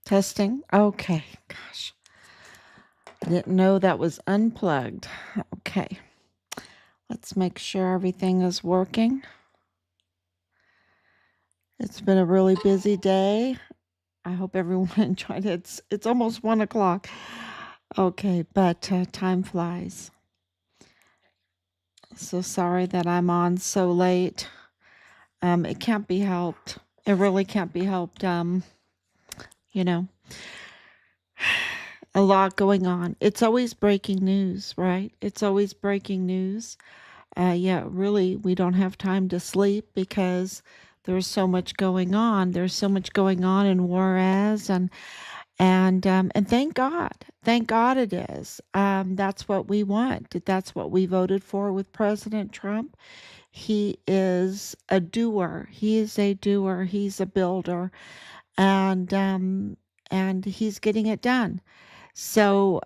Testing. Okay. Gosh. I didn't know that was unplugged. Okay. Let's make sure everything is working. It's been a really busy day. I hope everyone enjoyed it. It's almost 1 o'clock. Okay, but time flies. So sorry that I'm on so late. It can't be helped. It really can't be helped. You know, a lot going on. It's always breaking news, right? It's always breaking news. Yeah, really, we don't have time to sleep because there's so much going on. There's so much going on in Juarez, and thank God it is. That's what we want. That's what we voted for with President Trump. He is a doer. He is a doer. He's a builder, and um, and he's getting it done. So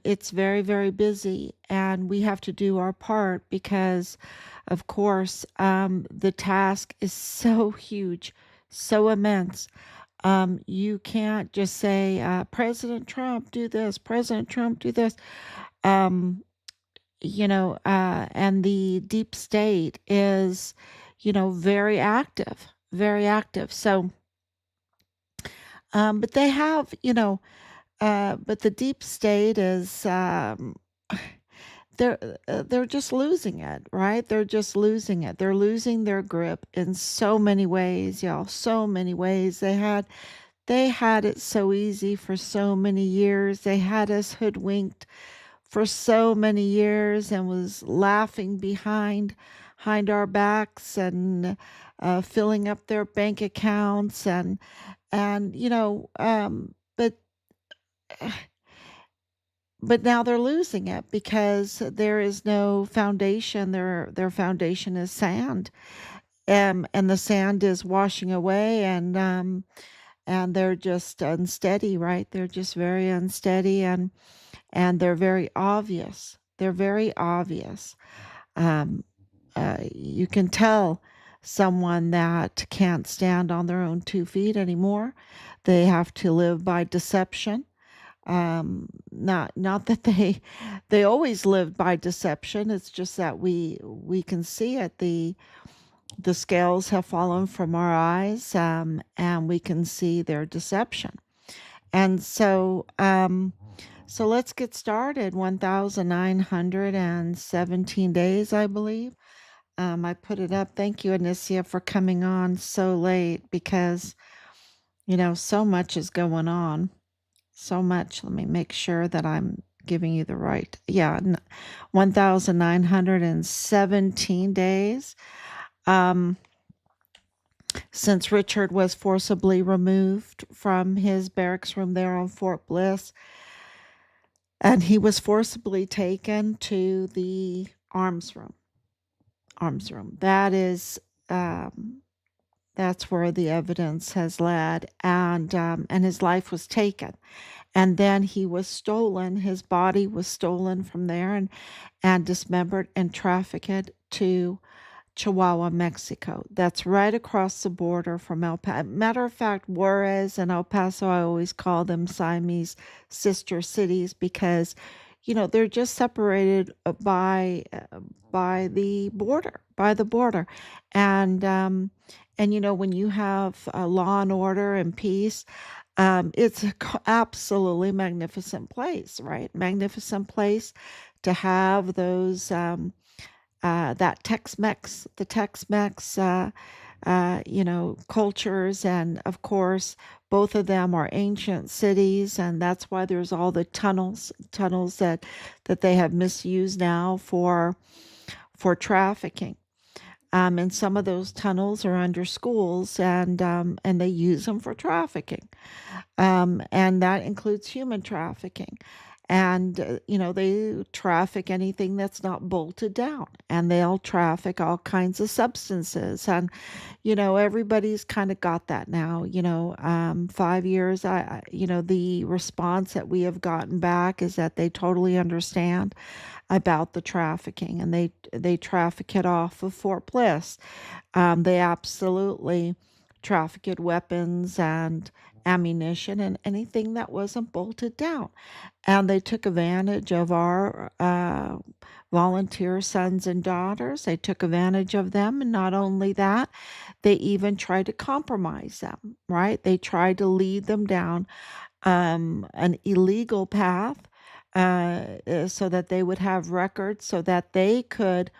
it's very, very busy, and we have to do our part because, of course, the task is so huge, so immense. You can't just say, President Trump, do this, President Trump, do this. Um, and the deep state is, very active, very active. So, but they have, but the deep state is they're just losing it, right? They're just losing it. They're losing their grip in so many ways, y'all. So many ways. They had it so easy for so many years. They had us hoodwinked for so many years and was laughing behind our backs and filling up their bank accounts and but now they're losing it because there is no foundation. Their foundation is sand, and the sand is washing away, and they're just unsteady, right? They're just very unsteady, and they're very obvious. They're very obvious. Um, you can tell someone that can't stand on their own 2 feet anymore. They have to live by deception. Not that they always lived by deception. It's just that we can see it. The scales have fallen from our eyes, and we can see their deception. And so let's get started. 1,917 days, I believe. I put it up. Thank you, Anicia, for coming on so late because so much is going on. So much. Let me make sure that I'm giving you the right. Yeah, 1,917 days. Since Richard was forcibly removed from his barracks room there on Fort Bliss, and he was forcibly taken to the arms room. Arms room. That's where the evidence has led, and his life was taken, and then he was stolen. His body was stolen from there and dismembered and trafficked to Chihuahua, Mexico. That's right across the border from El Paso. Matter of fact, Juarez and El Paso, I always call them Siamese sister cities because, they're just separated by the border, and when you have law and order and peace, it's a absolutely magnificent place, right? Magnificent place to have those. That Tex-Mex, the Tex-Mex, cultures, and of course, both of them are ancient cities, and that's why there's all the tunnels that they have misused now for trafficking. And some of those tunnels are under schools, and they use them for trafficking, and that includes human trafficking. And they traffic anything that's not bolted down, and they'll traffic all kinds of substances. And everybody's kind of got that now. 5 years. The response that we have gotten back is that they totally understand about the trafficking, and they traffic it off of Fort Bliss. They absolutely trafficked weapons and ammunition and anything that wasn't bolted down. And they took advantage of our volunteer sons and daughters. They took advantage of them. And not only that, they even tried to compromise them, right? They tried to lead them down an illegal path so that they would have records so that they could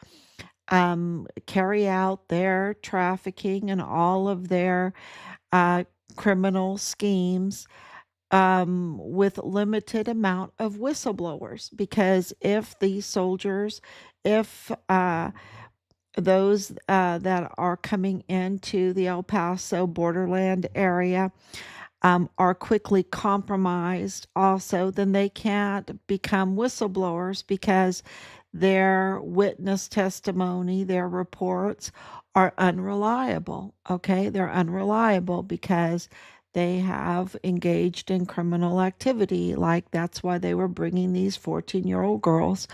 carry out their trafficking and all of their uh, criminal schemes with limited amount of whistleblowers. Because if these soldiers, if those that are coming into the El Paso borderland area are quickly compromised also, then they can't become whistleblowers because their witness testimony, their reports are unreliable. Okay, they're unreliable because they have engaged in criminal activity. Like that's why they were bringing these 14-year-old girls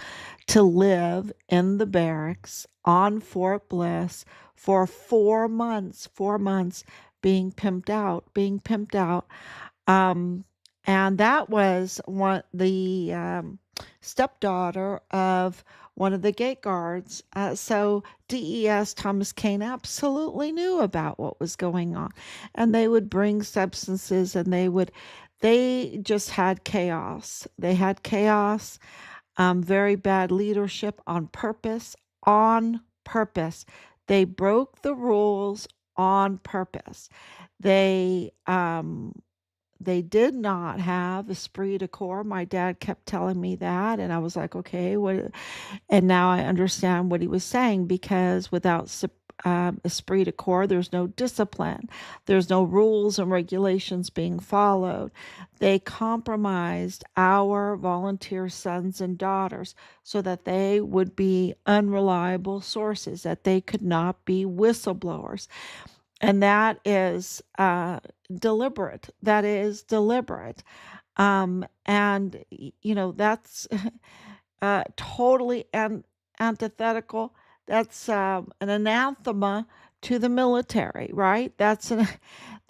to live in the barracks on Fort Bliss for 4 months, 4 months, being pimped out. Um, and that was one the stepdaughter of one of the gate guards. So DES Thomas Kane absolutely knew about what was going on, and they would bring substances, and they just had chaos. They had chaos, very bad leadership on purpose. On purpose, they broke the rules on purpose. They they did not have esprit de corps. My dad kept telling me that, and I was like, okay, what? And now I understand what he was saying, because without esprit de corps, there's no discipline, there's no rules and regulations being followed. They compromised our volunteer sons and daughters so that they would be unreliable sources, that they could not be whistleblowers. And that is deliberate. That is deliberate. And, that's totally antithetical. That's an anathema to the military, right? That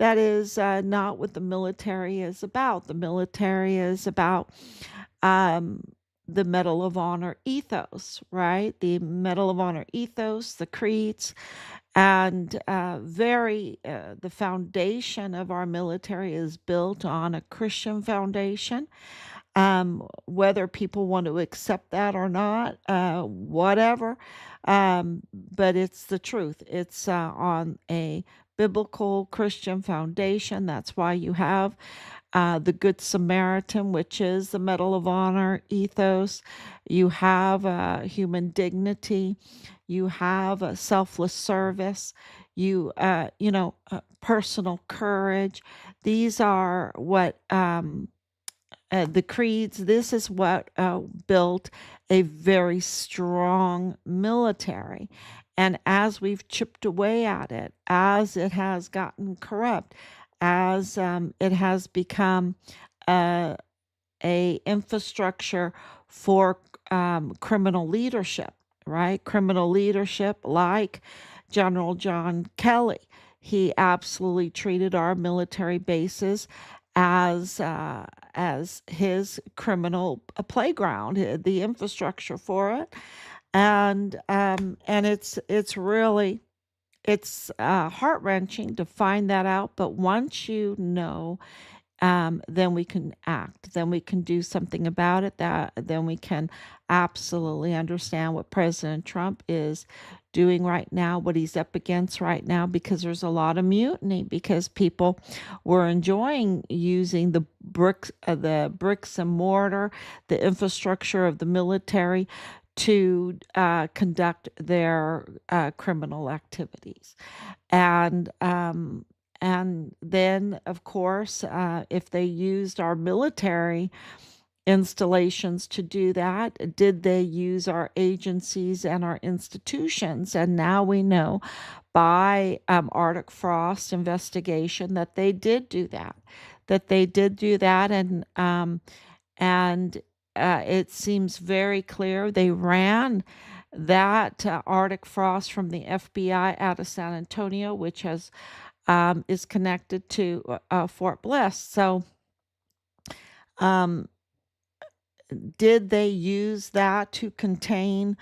is not what the military is about. The military is about um, the Medal of Honor ethos, right? The Medal of Honor ethos, the creeds, and the foundation of our military is built on a Christian foundation. Whether people want to accept that or not, whatever. But it's the truth. It's on a biblical Christian foundation. That's why you have the Good Samaritan, which is the Medal of Honor ethos. You have human dignity. You have a selfless service. Personal courage. These are what the creeds. This is what built a very strong military. And as we've chipped away at it, as it has gotten corrupt, as it has become uh, a infrastructure for criminal leadership, right? Criminal leadership like General John Kelly. He absolutely treated our military bases as his criminal playground, the infrastructure for it, and it's really it's heart wrenching to find that out. But once you know, then we can act. Then we can do something about it. That then we can absolutely understand what President Trump is doing right now, what he's up against right now, because there's a lot of mutiny, because people were enjoying using the bricks and mortar, the infrastructure of the military to conduct their criminal activities. And um, and then, of course, if they used our military installations to do that, did they use our agencies and our institutions? And now we know by Arctic Frost investigation that they did do that, and it seems very clear they ran that Arctic Frost from the FBI out of San Antonio, which has is connected to Fort Bliss. So, um, did they use that to contain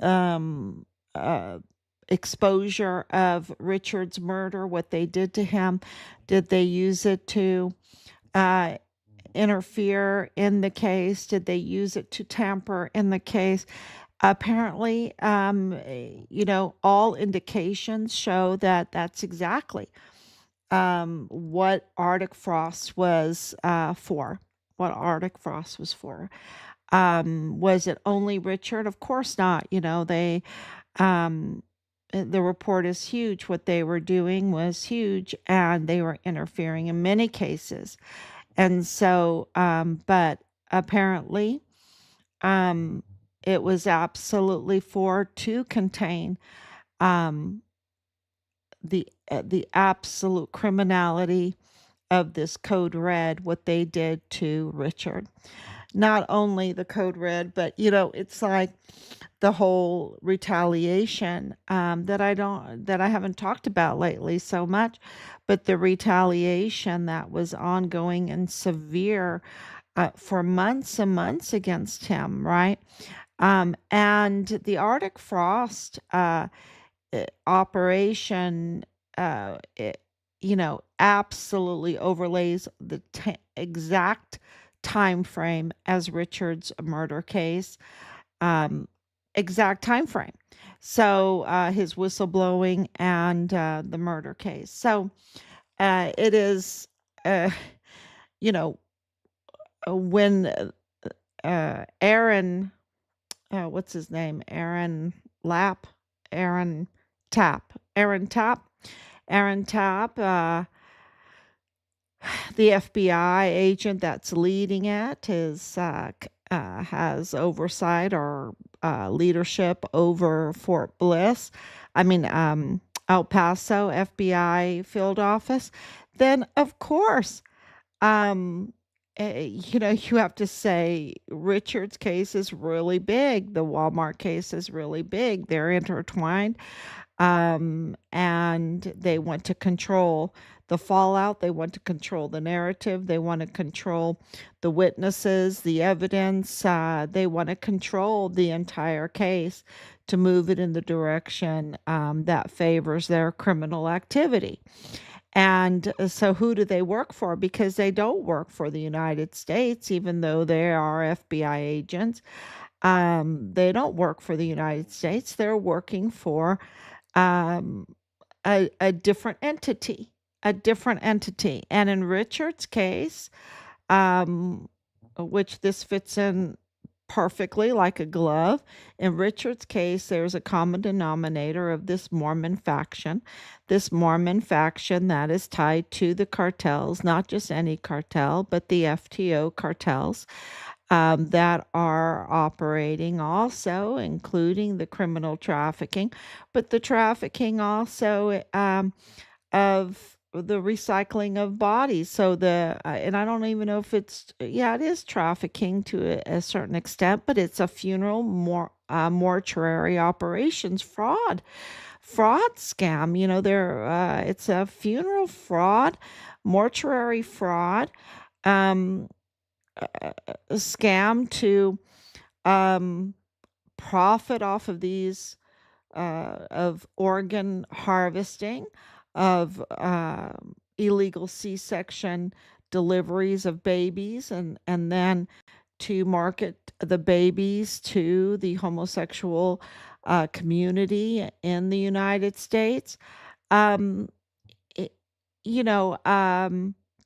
um, uh, exposure of Richard's murder, what they did to him? Did they use it to uh, interfere in the case? Did they use it to tamper in the case? Apparently, all indications show that that's exactly what Arctic frost was for. What Arctic frost was for. Was it only Richard? Of course not. Um, the report is huge. What they were doing was huge, and they were interfering in many cases. And so, but apparently, um, it was absolutely for to contain um, the absolute criminality of this code red, what they did to Richard. Not only the code red, but it's like the whole retaliation that I haven't talked about lately so much, but the retaliation that was ongoing and severe for months and months against him, right? And the Arctic frost operation, absolutely overlays the exact time frame as Richard's murder case. Um, exact time frame. So his whistleblowing and the murder case. So it is, uh, you know, when Aaron, what's his name? Lap, Aaron Aaron Tapp, Aaron Tapp, the FBI agent that's leading it has oversight or leadership over Fort Bliss. I mean, El Paso FBI field office. Then, of course, you have to say Richard's case is really big. The Walmart case is really big. They're intertwined, and they want to control the fallout. They want to control the narrative. They want to control the witnesses, the evidence. They want to control the entire case to move it in the direction that favors their criminal activity. And so, who do they work for? Because they don't work for the United States, even though they are FBI agents. They don't work for the United States. They're working for um, a different entity, a different entity. And in Richard's case, um, which this fits in perfectly like a glove. In Richard's case, there's a common denominator of this Mormon faction that is tied to the cartels, not just any cartel, but the FTO cartels that are operating also, including the criminal trafficking, but the trafficking also of the recycling of bodies. So and I don't even know if it is trafficking to a certain extent, but it's a funeral mortuary operations fraud scam. It's a funeral fraud, mortuary fraud, um, scam to um, profit off of these of organ harvesting, of illegal C-section deliveries of babies, and then to market the babies to the homosexual community in the United States. Um, it,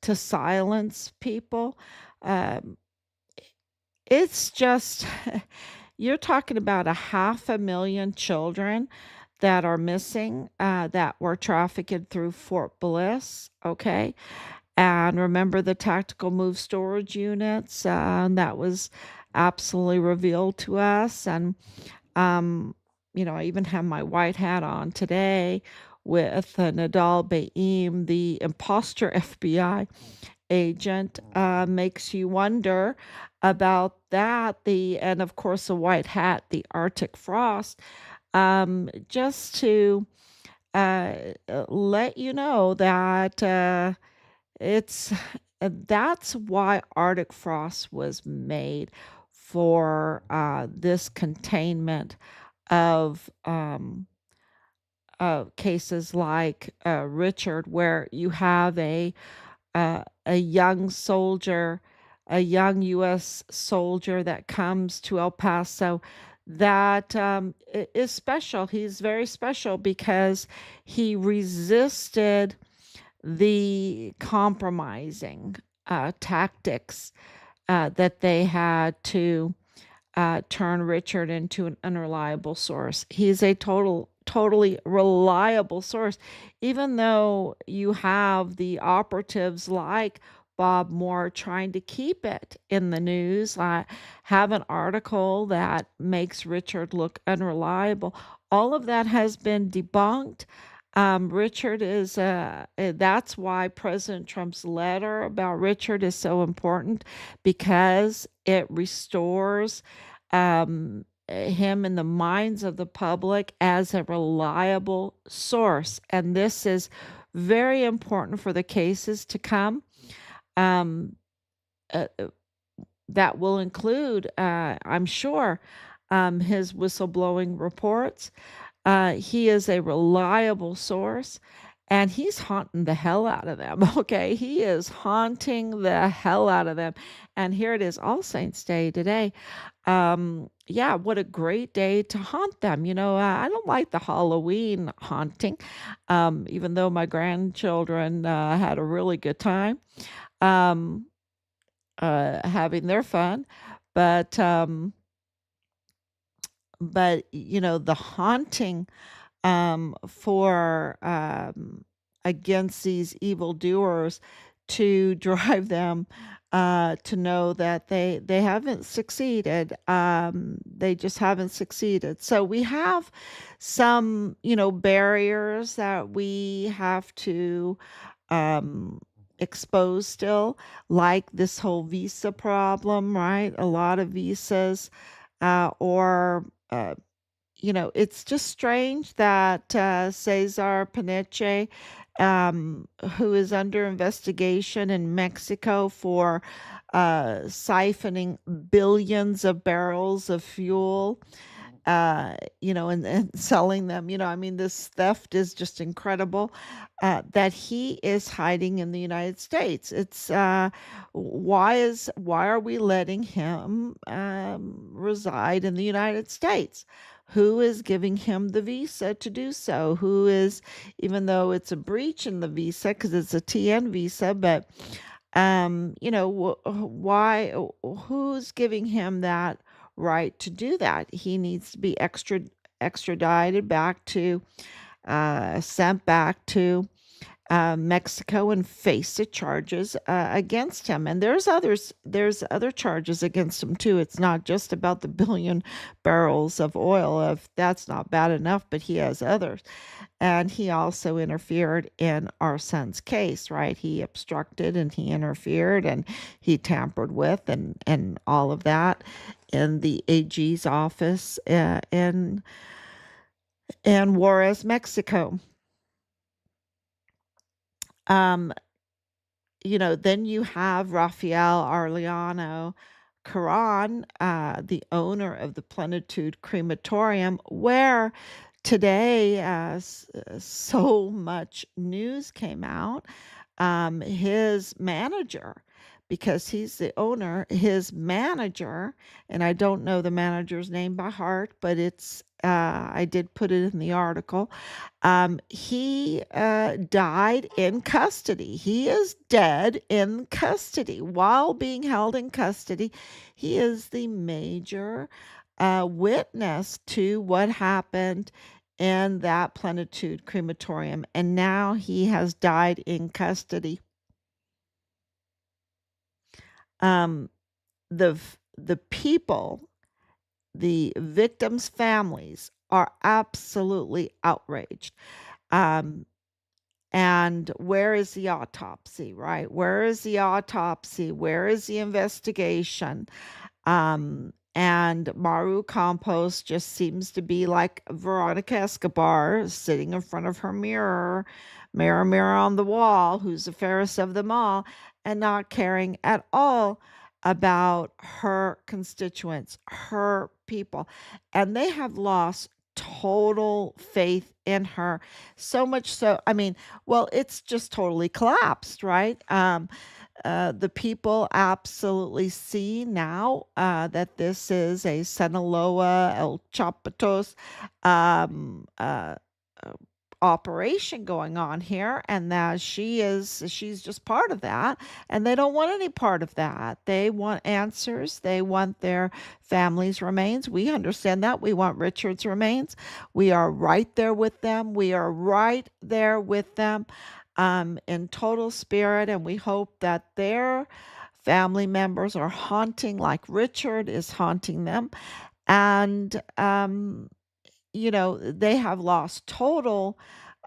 to silence people. Um, it's just you're talking about 500,000 children that are missing, that were trafficked through Fort Bliss, okay? And remember the tactical move storage units, that was absolutely revealed to us. And, I even have my white hat on today with Nadal Baim, the imposter FBI agent. Makes you wonder about that. And of course, the white hat, the Arctic frost, just to uh, let you know that it's that's why Arctic frost was made for this containment of cases like Richard, where you have a young soldier, a young U.S. soldier that comes to El Paso that is special. He's very special because he resisted the compromising tactics that they had to turn Richard into an unreliable source. He's a totally reliable source, even though you have the operatives like Bob Moore trying to keep it in the news. I have an article that makes Richard look unreliable. All of that has been debunked. Richard is, that's why President Trump's letter about Richard is so important because it restores him in the minds of the public as a reliable source. And this is very important for the cases to come. Um, uh, that will include, I'm sure, his whistleblowing reports. He is a reliable source and he's haunting the hell out of them. Okay. He is haunting the hell out of them. And here it is, All Saints Day today. Yeah, what a great day to haunt them. I don't like the Halloween haunting, even though my grandchildren had a really good time um, having their fun. But, the haunting for against these evildoers to drive them to know that they haven't succeeded. They just haven't succeeded. So we have some barriers that we have to um, expose still, like this whole visa problem, right? A lot of visas or it's just strange that Cesar Peniche, who is under investigation in Mexico for siphoning billions of barrels of fuel, and selling them. I mean, this theft is just incredible. That he is hiding in the United States. It's why are we letting him reside in the United States? Who is giving him the visa to do so? Who is, even though it's a breach in the visa because it's a TN visa, but why? Who's giving him that right to do that? He needs to be extradited back to, sent back to Mexico and face the charges against him. And there's other charges against him too. It's not just about the billion barrels of oil. If that's not bad enough, but he has others. And he also interfered in our son's case, right? He obstructed and he interfered and he tampered with and all of that in the AG's office in Juarez, Mexico. Um, then you have Rafael Arellano Caron, the owner of the Plenitude Crematorium, where today so much news came out. His manager, because he's the owner, his manager, and I don't know the manager's name by heart, but I did put it in the article. He died in custody. He is dead in custody while being held in custody. He is the major witness to what happened in that Plenitude crematorium, and now he has died in custody. Um, the people, the victims' families, are absolutely outraged. Um, And where is the autopsy, right? Where is the autopsy? Where is the investigation? And Maru Campos just seems to be like Veronica Escobar sitting in front of her mirror, mirror, mirror on the wall, who's the fairest of them all, and not caring at all about her constituents, her people. And they have lost total faith in her. So much so, I mean, well, it's just totally collapsed, right? The people absolutely see now that this is a Sinaloa El Chapatos um, uh, uh, operation going on here, and that she's just part of that, and they don't want any part of that. They want answers. They want their family's remains. We understand that. We want Richard's remains. We are right there with them. We are right there with them in total spirit, and we hope that their family members are haunting like Richard is haunting them. And, they have lost total,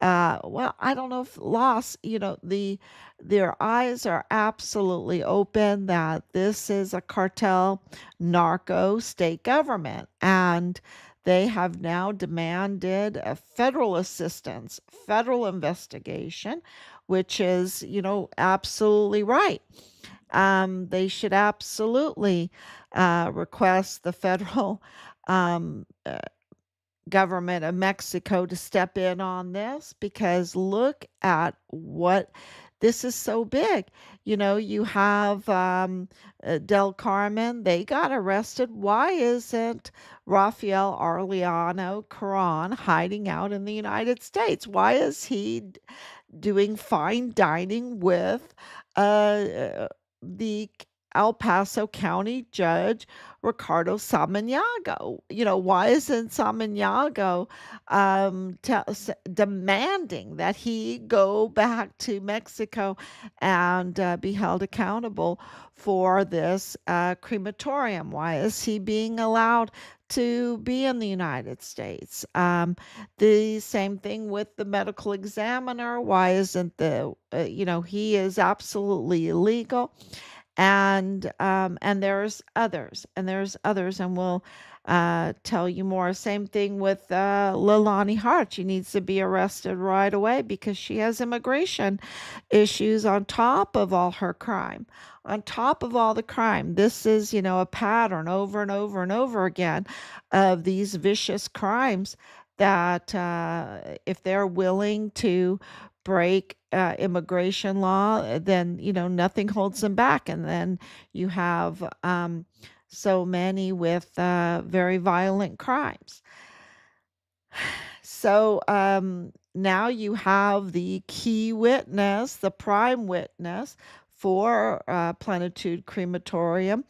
well, I don't know if loss, their eyes are absolutely open that this is a cartel narco state government. And they have now demanded a federal assistance, federal investigation, which is, absolutely right. They should absolutely request the federal um, government of Mexico to step in on this, because look at what this is so big. You have Del Carmen, they got arrested. Why isn't Rafael Arellano Caron hiding out in the United States? Why is he doing fine dining with the El Paso County Judge Ricardo Samaniego? Why isn't Samaniego demanding that he go back to Mexico and be held accountable for this crematorium? Why is he being allowed to be in the United States? The same thing with the medical examiner. Why isn't he is absolutely illegal. And there's others, and we'll tell you more. Same thing with Lilani Hart. She needs to be arrested right away because she has immigration issues on top of all her crime. On top of all the crime, this is, a pattern over and over and over again of these vicious crimes that if they're willing to break immigration law, then nothing holds them back. And then you have so many with very violent crimes. So now you have the key witness, the prime witness for Plenitude Crematorium,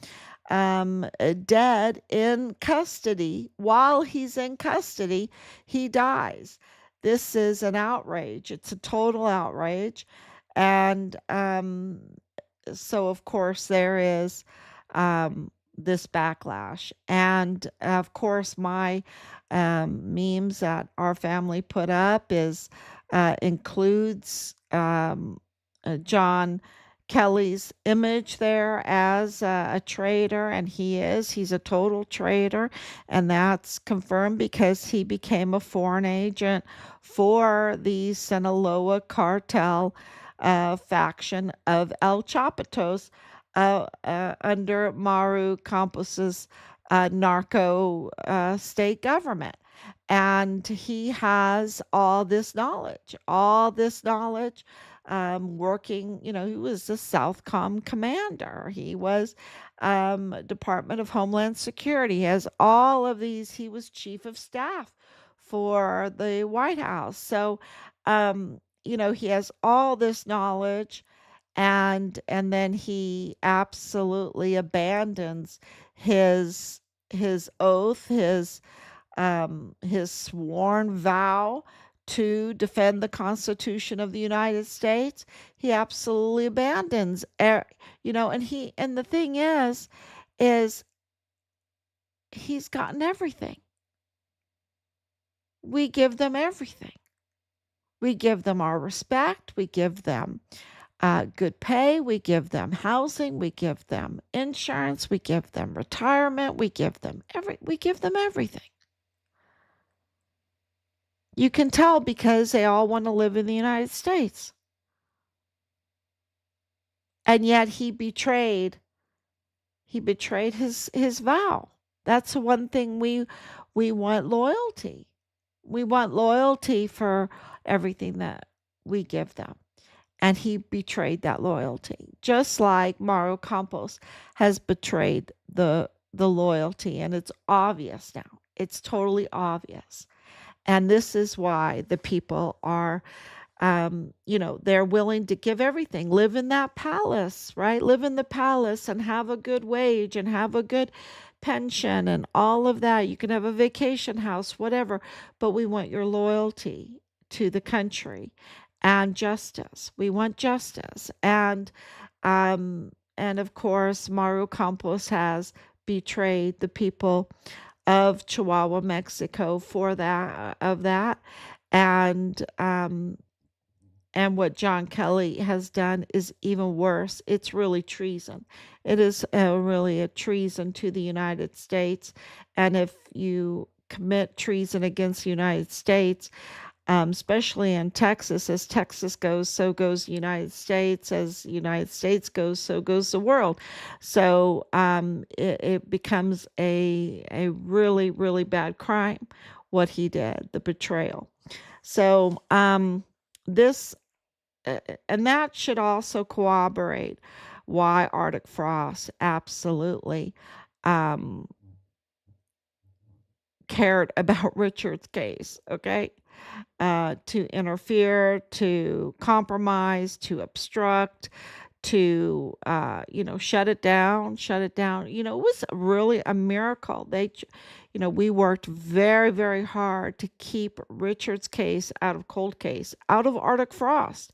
dead in custody. While he's in custody, he dies. This is an outrage. It's a total outrage. And so, of course, there is this backlash. And of course, my memes that our family put up includes John Kelly's image there as a traitor, and he's a total traitor, and that's confirmed because he became a foreign agent for the Sinaloa cartel faction of El Chapatos under Maru Campos's narco state government. And he has all this knowledge, working, he was the Southcom commander. He was Department of Homeland Security. He has all of these. He was chief of staff for the White House. So, he has all this knowledge, and then he absolutely abandons his oath, his sworn vow to defend the Constitution of the United States. He absolutely abandons, and the thing is he's gotten everything. We give them everything. We give them our respect. We give them good pay, we give them housing, we give them insurance, we give them retirement, we give them everything. You can tell because they all want to live in the United States. And yet he betrayed his vow. That's the one thing we want: loyalty. We want loyalty for everything that we give them. And he betrayed that loyalty, just like Mario Campos has betrayed the loyalty, and it's obvious now. It's totally obvious. And this is why the people are, they're willing to give everything, live in that palace, right? Live in the palace and have a good wage and have a good pension and all of that. You can have a vacation house, whatever, but we want your loyalty to the country and justice. We want justice. And of course, Mario Campos has betrayed the people of Chihuahua, Mexico for that. And and what John Kelly has done is even worse. It's really treason. It is really a treason to the United States. And if you commit treason against the United States, especially in Texas, as Texas goes, so goes the United States. As the United States goes, so goes the world. So it becomes a really, really bad crime, what he did, the betrayal. So this and that should also corroborate why Arctic Frost absolutely um, cared about Richard's case, okay? To interfere, to compromise, to obstruct, to shut it down. It was really a miracle. We worked very, very hard to keep Richard's case out of cold case, out of Arctic Frost,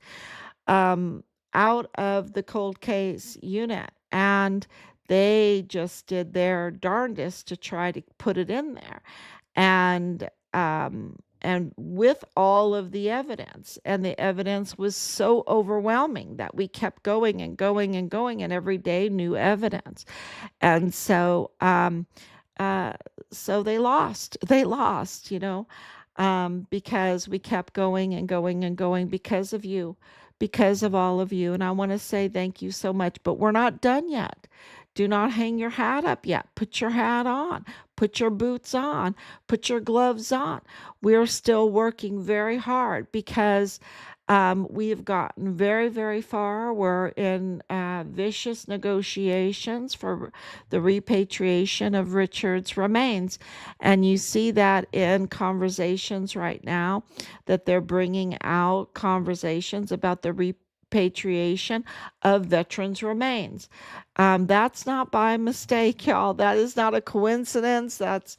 um, out of the cold case unit, and they just did their darndest to try to put it in there. And with all of the evidence, and the evidence was so overwhelming that we kept going and going and going, and every day new evidence. And uh, so they lost, because we kept going and going and going because of you, because of all of you. And I want to say thank you so much, but we're not done yet. Do not hang your hat up yet. Put your hat on, put your boots on, put your gloves on. We're still working very hard because we have gotten very, very far. We're in vicious negotiations for the repatriation of Richard's remains. And you see that in conversations right now, that they're bringing out conversations about the repatriation of veterans' remains. That's not by mistake, y'all. That is not a coincidence. That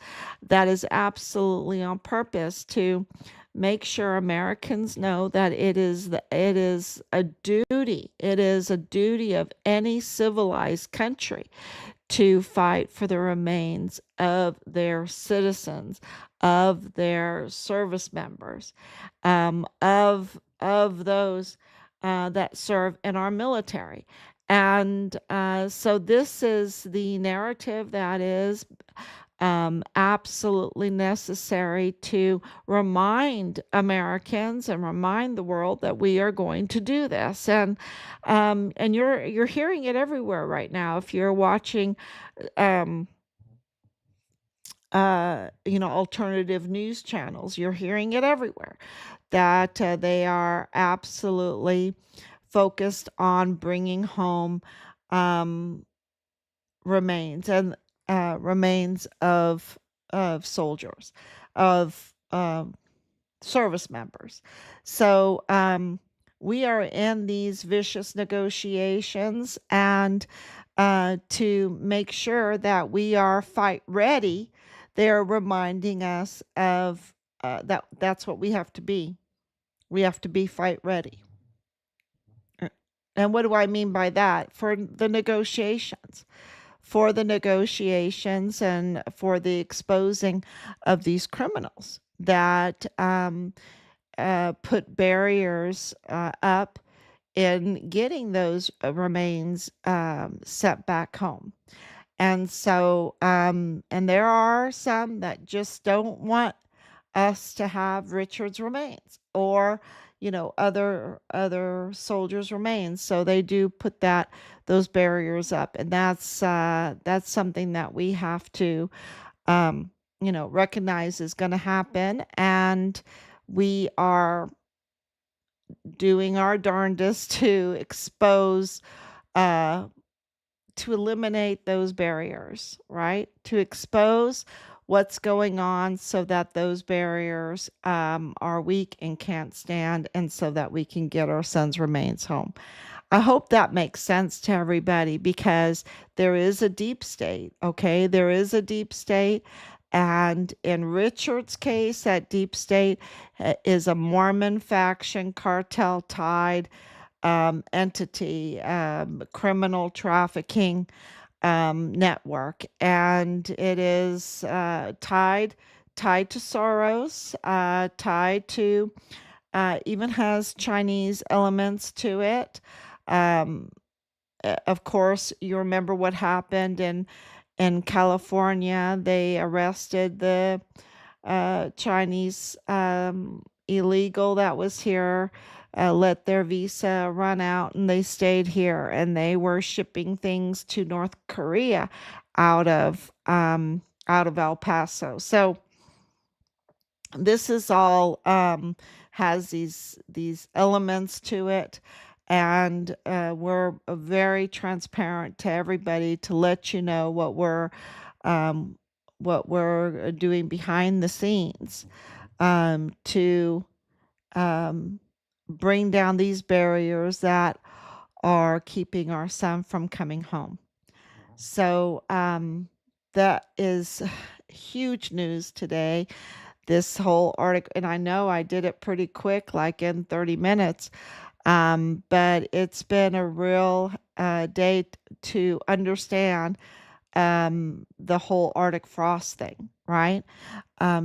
is absolutely on purpose to make sure Americans know that it is a duty. It is a duty of any civilized country to fight for the remains of their citizens, of their service members, of those that serve in our military. And so this is the narrative that is absolutely necessary to remind Americans and remind the world that we are going to do this. And you're hearing it everywhere right now. If you're watching, um, alternative news channels, you're hearing it everywhere that they are absolutely focused on bringing home um, remains and remains of soldiers, of service members. So we are in these vicious negotiations, and to make sure that we are fight ready, they're reminding us of that's what we have to be. We have to be fight ready. And what do I mean by that? For the negotiations and for the exposing of these criminals that put barriers up in getting those remains sent back home. And so, and there are some that just don't want us to have Richard's remains or, other soldiers' remains. So they do put those barriers up, and that's something that we have to, recognize is going to happen, and we are doing our darndest to expose, uh, to eliminate those barriers, right? To expose what's going on so that those barriers are weak and can't stand, and so that we can get our son's remains home. I hope that makes sense to everybody, because there is a deep state, okay? There is a deep state. And in Richard's case, that deep state is a Mormon faction cartel tied entity, criminal trafficking network, and it is tied to Soros, tied to even has Chinese elements to it. Um, of course, you remember what happened in California. They arrested the Chinese illegal that was here, let their visa run out, and they stayed here, and they were shipping things to North Korea out of El Paso. So this is all has these elements to it, and we're very transparent to everybody to let you know um, what we're doing behind the scenes, to um, bring down these barriers that are keeping our son from coming home. So that is huge news today. This whole article, and I know I did it pretty quick, like in 30 minutes, but it's been a real day to understand the whole Arctic frost thing, right?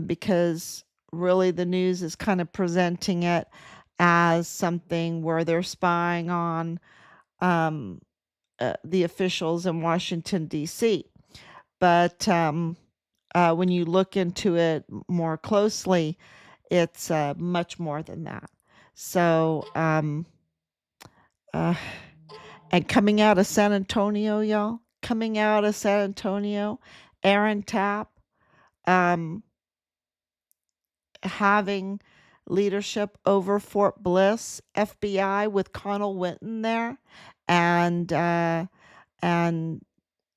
Because really the news is kind of presenting it as something where they're spying on um, the officials in Washington, D.C. But when you look into it more closely, it's much more than that. So, uh, and coming out of San Antonio, y'all, coming out of San Antonio, Aaron Tapp, um, having leadership over Fort Bliss, FBI with Connell Winton there, and and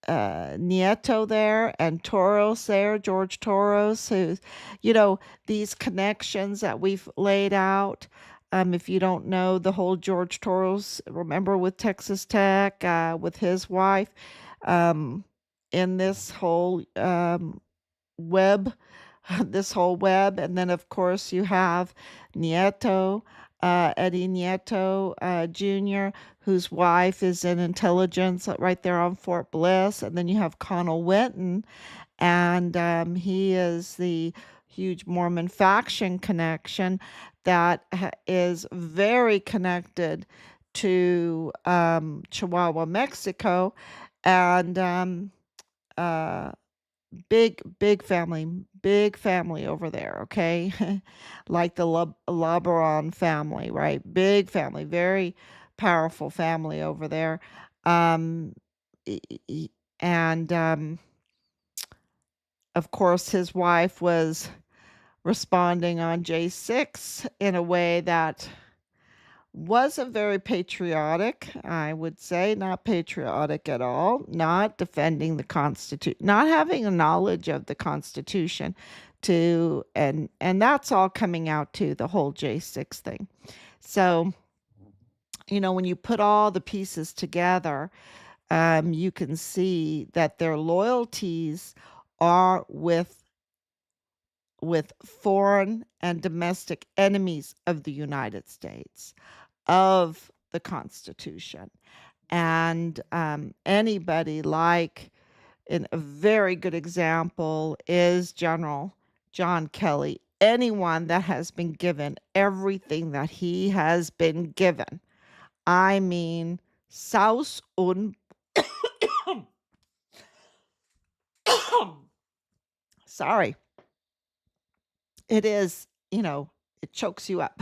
Nieto there, and Toros there, George Toros, who, these connections that we've laid out. If you don't know the whole George Toros, remember with Texas Tech, with his wife, um, in this whole web, this whole web. And then, of course, you have Nieto, Eddie Nieto Jr., whose wife is in intelligence right there on Fort Bliss. And then you have Connell Winton, and he is the huge Mormon faction connection that is very connected to Chihuahua, Mexico, and uh, big family over there, okay? Like the Labaron family, right? Big family, very powerful family over there. Um, e- e- and of course, his wife was responding on J6 in a way that wasn't very patriotic, I would say, not patriotic at all, not defending the Constitution, not having a knowledge of the Constitution, and that's all coming out to the whole J6 thing. So, when you put all the pieces together, you can see that their loyalties are with foreign and domestic enemies of the United States, of the Constitution. And anybody like, in a very good example is General John Kelly. Anyone that has been given everything that he has been given, I mean, Saus und sorry. It is, it chokes you up.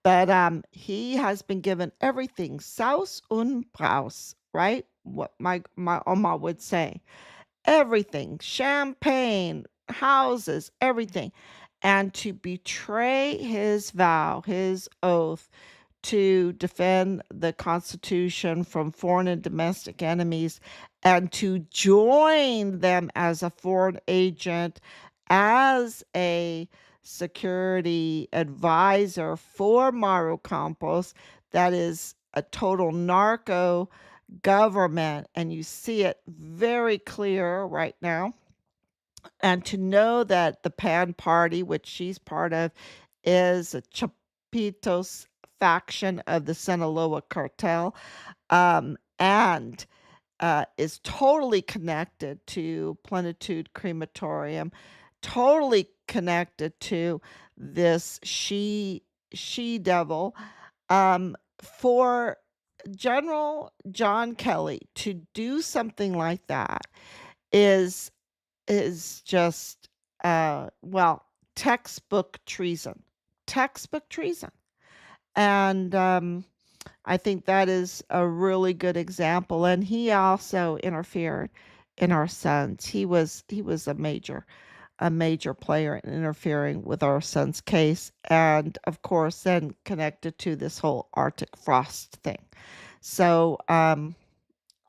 But he has been given everything, Saus und Braus, right? What my Oma would say. Everything, champagne, houses, everything. And to betray his vow, his oath, to defend the Constitution from foreign and domestic enemies, and to join them as a foreign agent, as a security advisor for Mauro Campos, that is a total narco government, and you see it very clear right now. And to know that the Pan Party, which she's part of, is a Chapitos faction of the Sinaloa cartel, and is totally connected to Plenitude Crematorium, totally connected to this she devil. For General John Kelly to do something like that is just, well, textbook treason. Textbook treason. And, I think that is a really good example, and he also interfered in our son's. He was a major player in interfering with our son's case, and, of course, then connected to this whole Arctic frost thing. So,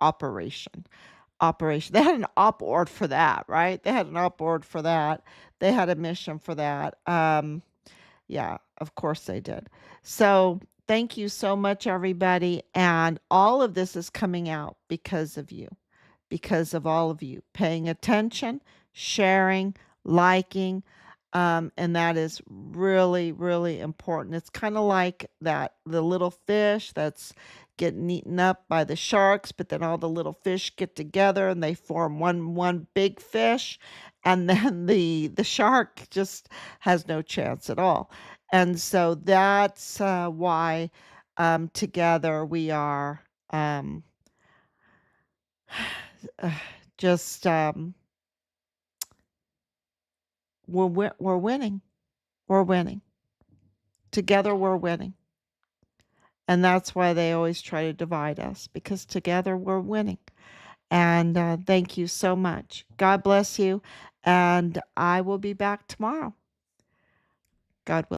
operation. Operation. They had an op ord for that, right? They had an op ord for that. They had a mission for that. Yeah, of course they did. So thank you so much, everybody. And all of this is coming out because of you, because of all of you paying attention, sharing, liking. And that is really, really important. It's kind of like the little fish that's getting eaten up by the sharks, but then all the little fish get together and they form one big fish, and then the shark just has no chance at all. And so that's why together we are uh, just we're winning. We're winning. Together we're winning. And that's why they always try to divide us, because together we're winning. And thank you so much. God bless you. And I will be back tomorrow. God willing.